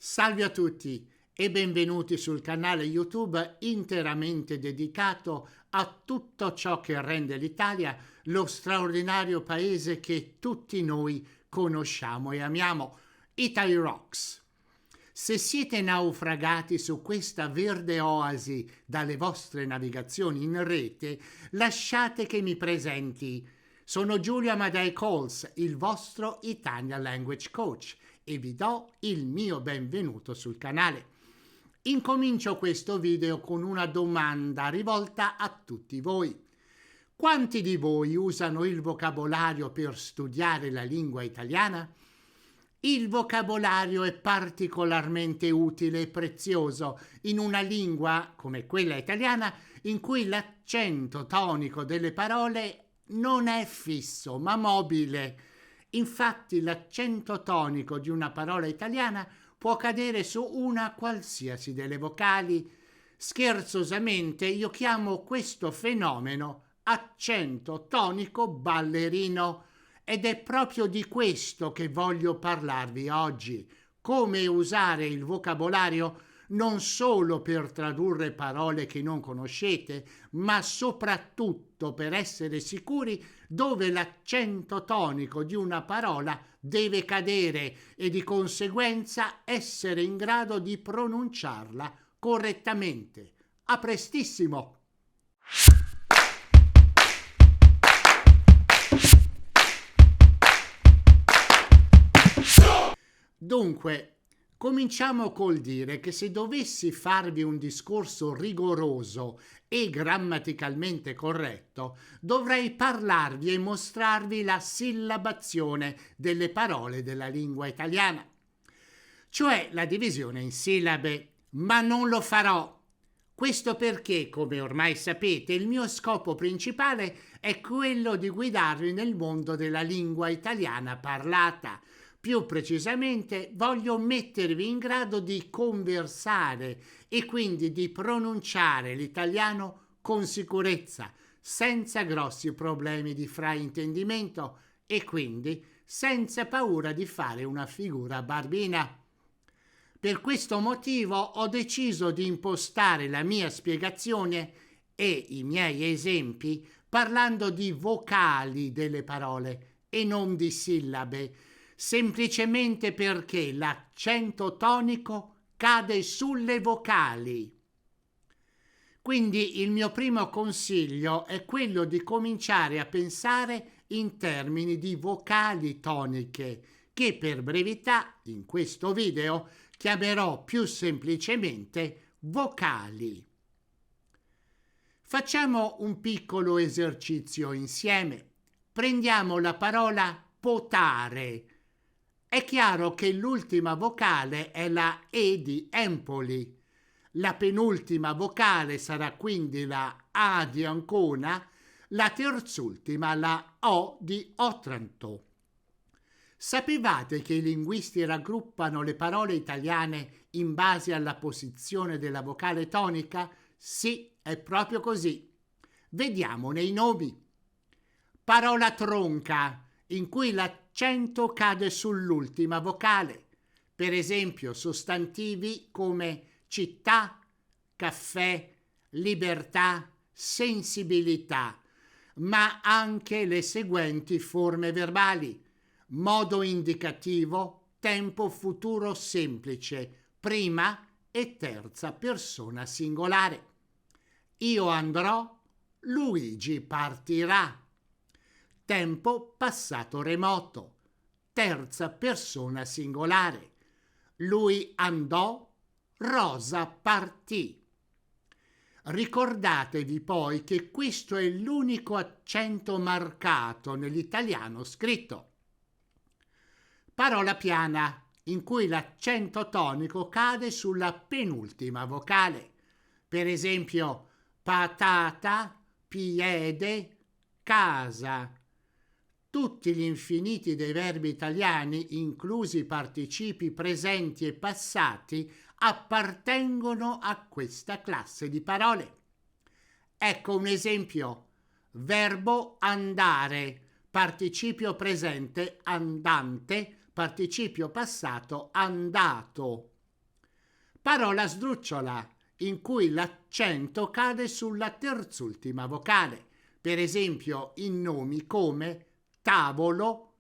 Salve a tutti e benvenuti sul canale YouTube interamente dedicato a tutto ciò che rende l'Italia lo straordinario paese che tutti noi conosciamo e amiamo, Italy Rocks. Se siete naufragati su questa verde oasi dalle vostre navigazioni in rete, lasciate che mi presenti. Sono Giulio Amadei Coles, il vostro Italian Language Coach, e vi do il mio benvenuto sul canale. Incomincio questo video con una domanda rivolta a tutti voi. Quanti di voi usano il vocabolario per studiare la lingua italiana? Il vocabolario è particolarmente utile e prezioso in una lingua come quella italiana in cui l'accento tonico delle parole non è fisso ma mobile. Infatti l'accento tonico di una parola italiana può cadere su una qualsiasi delle vocali. Scherzosamente io chiamo questo fenomeno accento tonico ballerino ed è proprio di questo che voglio parlarvi oggi. Come usare il vocabolario non solo per tradurre parole che non conoscete, ma soprattutto per essere sicuri dove l'accento tonico di una parola deve cadere e di conseguenza essere in grado di pronunciarla correttamente. A prestissimo! Dunque, cominciamo col dire che se dovessi farvi un discorso rigoroso e grammaticalmente corretto, dovrei parlarvi e mostrarvi la sillabazione delle parole della lingua italiana, cioè la divisione in sillabe, ma non lo farò. Questo perché, come ormai sapete, il mio scopo principale è quello di guidarvi nel mondo della lingua italiana parlata. Più precisamente, voglio mettervi in grado di conversare e quindi di pronunciare l'italiano con sicurezza, senza grossi problemi di fraintendimento e quindi senza paura di fare una figura barbina. Per questo motivo ho deciso di impostare la mia spiegazione e i miei esempi parlando di vocali delle parole e non di sillabe, semplicemente perché l'accento tonico cade sulle vocali. Quindi il mio primo consiglio è quello di cominciare a pensare in termini di vocali toniche, che per brevità in questo video chiamerò più semplicemente vocali. Facciamo un piccolo esercizio insieme. Prendiamo la parola potare. È chiaro che l'ultima vocale è la E di Empoli. La penultima vocale sarà quindi la A di Ancona, la terzultima la O di Otranto. Sapevate che i linguisti raggruppano le parole italiane in base alla posizione della vocale tonica? Sì, è proprio così. Vediamone i nomi. Parola tronca, in cui l'accento cade sull'ultima vocale. Per esempio, sostantivi come città, caffè, libertà, sensibilità, ma anche le seguenti forme verbali: modo indicativo, tempo futuro semplice, prima e terza persona singolare. Io andrò, Luigi partirà. Tempo passato remoto, terza persona singolare. Lui andò, Rosa partì. Ricordatevi poi che questo è l'unico accento marcato nell'italiano scritto. Parola piana, in cui l'accento tonico cade sulla penultima vocale. Per esempio, patata, piede, casa. Tutti gli infiniti dei verbi italiani, inclusi i participi presenti e passati, appartengono a questa classe di parole. Ecco un esempio: verbo andare, participio presente andante, participio passato andato. parola sdrucciola, in cui l'accento cade sulla terzultima vocale. Per esempio in nomi come tavolo,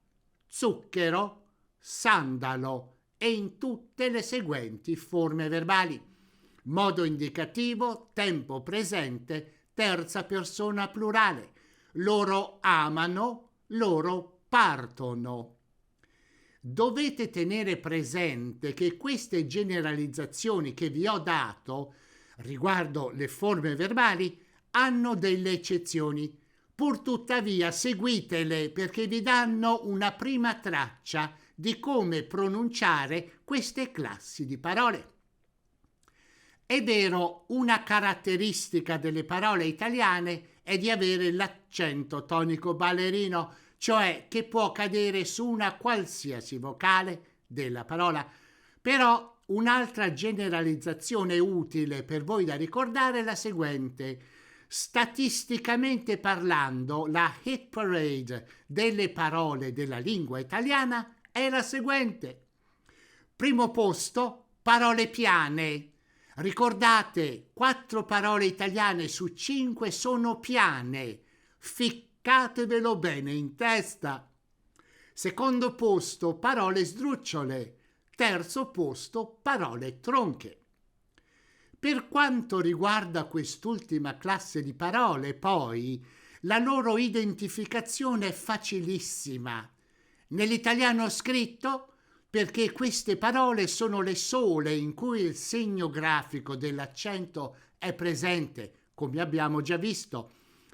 zucchero, sandalo e in tutte le seguenti forme verbali. Modo indicativo, tempo presente, terza persona plurale. Loro amano, loro partono. Dovete tenere presente che queste generalizzazioni che vi ho dato riguardo le forme verbali hanno delle eccezioni. Purtuttavia seguitele perché vi danno una prima traccia di come pronunciare queste classi di parole. È vero, una caratteristica delle parole italiane è di avere l'accento tonico ballerino, cioè che può cadere su una qualsiasi vocale della parola. Però un'altra generalizzazione utile per voi da ricordare è la seguente. Statisticamente parlando, la hit parade delle parole della lingua italiana è la seguente. Primo posto, parole piane. Ricordate, 4 parole italiane su 5 sono piane. Ficcatevelo bene in testa. Secondo posto, parole sdrucciole. Terzo posto, parole tronche. Per quanto riguarda quest'ultima classe di parole, poi, la loro identificazione è facilissima. Nell'italiano scritto, perché queste parole sono le sole in cui il segno grafico dell'accento è presente, come abbiamo già visto.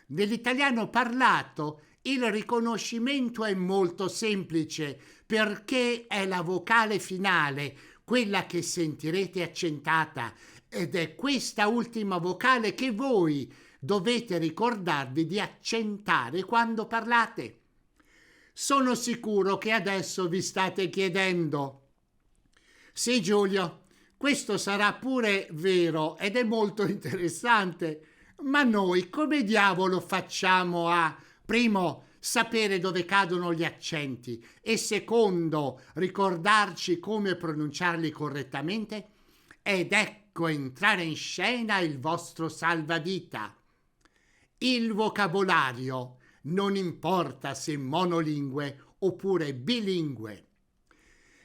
Nell'italiano parlato il riconoscimento è molto semplice perché è la vocale finale, quella che sentirete accentata, ed è questa ultima vocale che voi dovete ricordarvi di accentare quando parlate. Sono sicuro che adesso vi state chiedendo: sì, Giulio, questo sarà pure vero ed è molto interessante, ma noi come diavolo facciamo a, primo, sapere dove cadono gli accenti e secondo, ricordarci come pronunciarli correttamente? Ed ecco entrare in scena il vostro salvavita. Il vocabolario. Non importa se monolingue oppure bilingue.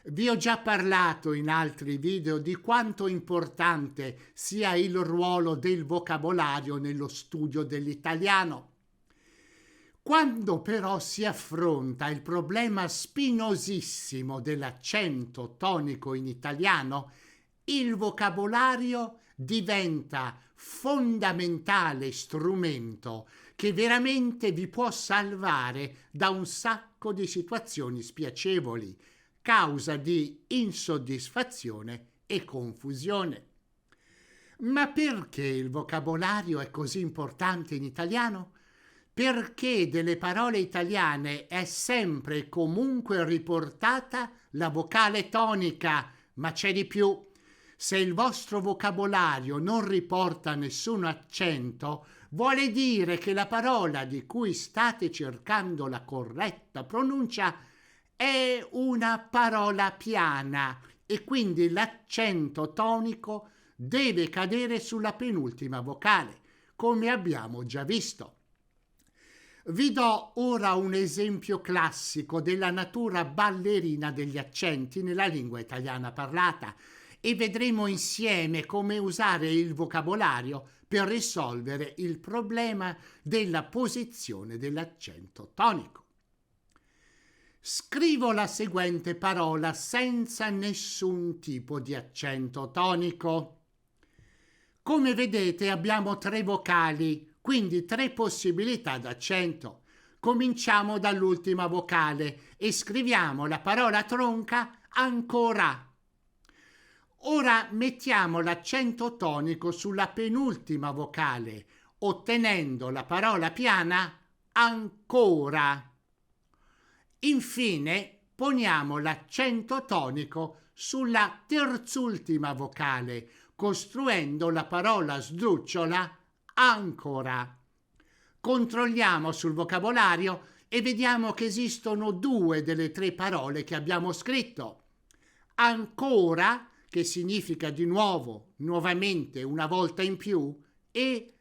Vi ho già parlato in altri video di quanto importante sia il ruolo del vocabolario nello studio dell'italiano. Quando però si affronta il problema spinosissimo dell'accento tonico in italiano, il vocabolario diventa fondamentale strumento che veramente vi può salvare da un sacco di situazioni spiacevoli, causa di insoddisfazione e confusione. Ma perché il vocabolario è così importante in italiano? Perché delle parole italiane è sempre e comunque riportata la vocale tonica, ma c'è di più. Se il vostro vocabolario non riporta nessun accento, vuole dire che la parola di cui state cercando la corretta pronuncia è una parola piana e quindi l'accento tonico deve cadere sulla penultima vocale, come abbiamo già visto. Vi do ora un esempio classico della natura ballerina degli accenti nella lingua italiana parlata e vedremo insieme come usare il vocabolario per risolvere il problema della posizione dell'accento tonico. Scrivo la seguente parola senza nessun tipo di accento tonico. Come vedete abbiamo 3 vocali, quindi 3 possibilità d'accento. Cominciamo dall'ultima vocale e scriviamo la parola tronca ancora. Ora mettiamo l'accento tonico sulla penultima vocale, ottenendo la parola piana ancora. Infine poniamo l'accento tonico sulla terzultima vocale, costruendo la parola sdrucciola ancora. Controlliamo sul vocabolario e vediamo che esistono 2 delle 3 parole che abbiamo scritto. Ancora che significa di nuovo, nuovamente, una volta in più, e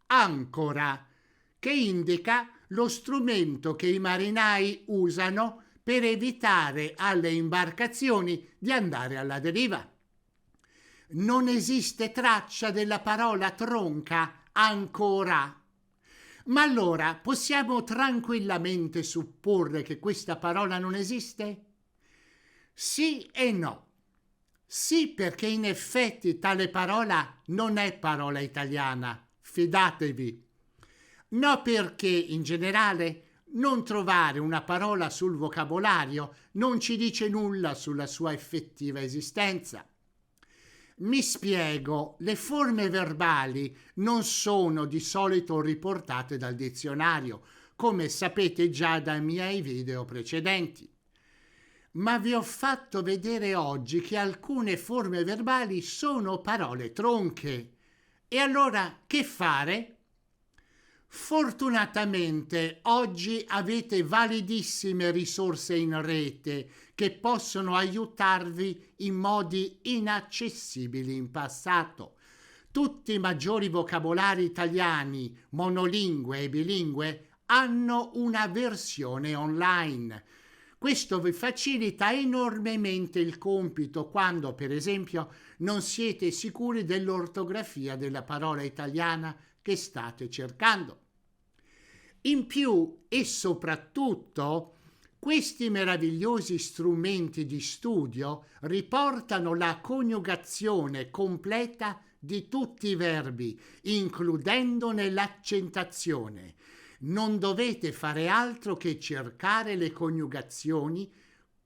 ancora, che indica lo strumento che i marinai usano per evitare alle imbarcazioni di andare alla deriva. Non esiste traccia della parola tronca ancora. Ma allora possiamo tranquillamente supporre che questa parola non esiste? Sì e no. Sì, perché in effetti tale parola non è parola italiana, fidatevi. No, perché in generale non trovare una parola sul vocabolario non ci dice nulla sulla sua effettiva esistenza. Mi spiego, le forme verbali non sono di solito riportate dal dizionario, come sapete già dai miei video precedenti. Ma vi ho fatto vedere oggi che alcune forme verbali sono parole tronche. E allora che fare? Fortunatamente oggi avete validissime risorse in rete che possono aiutarvi in modi inaccessibili in passato. Tutti i maggiori vocabolari italiani, monolingue e bilingue, hanno una versione online. Questo vi facilita enormemente il compito quando, per esempio, non siete sicuri dell'ortografia della parola italiana che state cercando. In più e soprattutto, questi meravigliosi strumenti di studio riportano la coniugazione completa di tutti i verbi, includendone l'accentazione. Non dovete fare altro che cercare le coniugazioni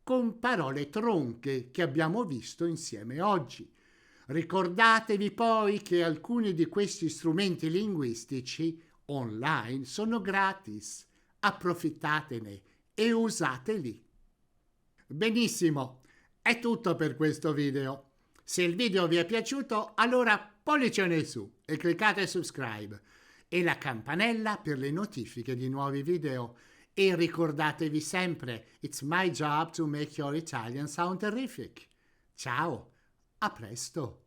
con parole tronche che abbiamo visto insieme oggi. Ricordatevi poi che alcuni di questi strumenti linguistici online sono gratis. Approfittatene e usateli. Benissimo, è tutto per questo video. Se il video vi è piaciuto, allora pollicione su e cliccate subscribe e la campanella per le notifiche di nuovi video. E ricordatevi sempre, it's my job to make your Italian sound terrific. Ciao, a presto!